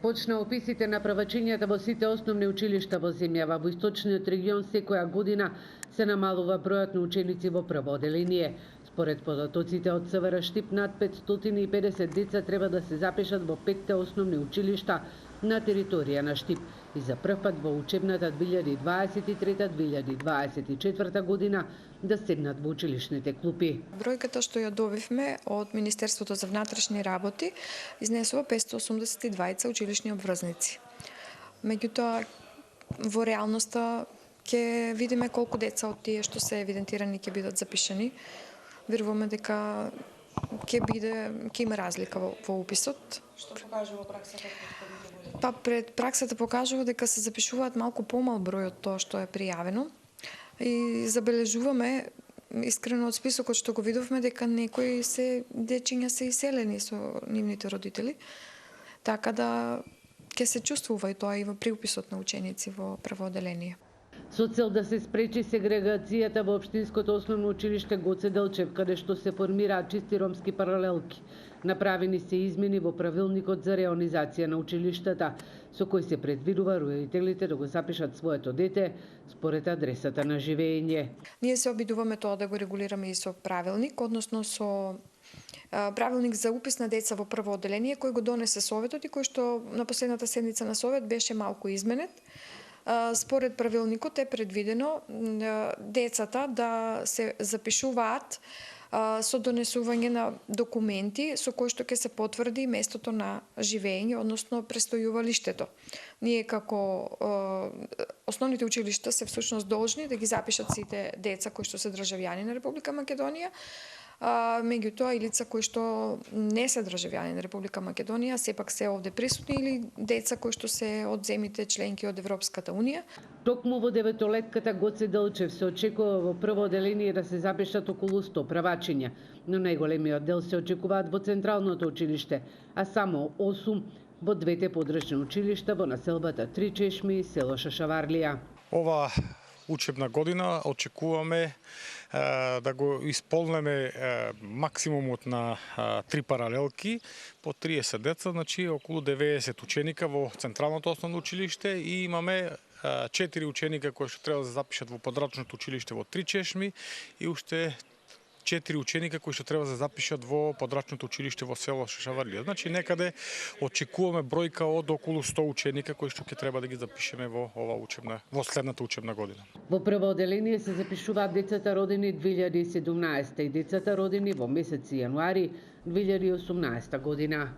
почна описите на правачињата во сите основни училишта во земјава. Во источниот регион секоја година се намалува бројот на ученици во прво одделение. Според податоците од СВР Штип, над 550 деца треба да се запишат во 5 основни училишта на територија на Штип и за прв пат во учебната 2023-2024 година да седнат во училишните клупи. Бројката што ја добивме од Министерството за внатрешни работи изнесува 582 училишни обврзници. Меѓутоа, во реалноста ќе видиме колку деца од тие што се евидентирани ќе бидат запишани. Веруваме дека ќе има разлика во уписот. Што покажува праксата? Пред праксата покажува дека се запишуваат малку помал број од тоа што е пријавено и забележуваме искрено од списокот што го видовме дека некои дечиња се иселени со нивните родители, така да ќе се чувствува и тоа и во приуписот на ученици во прво одделение. Со цел да се спречи сегрегацијата во општинското основно училиште Гоце Делчев, каде што се формираат чисти ромски паралелки, направени се измени во правилникот за реонизација на училиштата, со кој се предвидува родителите да го запишат своето дете според адресата на живење. Ние се обидуваме тоа да го регулираме и со правилник, односно со правилник за упис на деца во прво одделение, кој го донесе Советот и кој што на последната седница на Совет беше малку изменет. Според правилникот е предвидено децата да се запишуваат со донесување на документи со кои што ќе се потврди местото на живење, односно престојувалиштето. Ние како основните училишта се всушност должни да ги запишат сите деца кои што се државјани на Република Македонија, меѓутоа и лица кои што не се државјани на Република Македонија, сепак се овде присутни или деца кои што се од земјите членки од Европската Унија. Токму во деветолетката Гоце Делчев се очекува во прво одделение да се запишат околу 100 правачиња, но најголемиот дел се очекуваат во Централното училиште, а само 8 во двете подрачни училишта во населбата Три Чешми и село Шашаварлија. Ова учебна година очекуваме да го исполнеме максимумот на 3 паралелки по 30 деца, значи околу 90 ученика во Централното основно училиште и имаме 4 ученика кои што треба да запишат во подрачното училиште во Три Чешми и уште 4 ученика кои што треба да запишат во подрачното училиште во село Шашаварлија. Значи некаде очекуваме бројка од околу 100 ученика кои што ќе треба да ги запишеме во следната учебна година. Во прво одделение се запишуваат децата родени 2017 и децата родени во месец јануари 2018 година.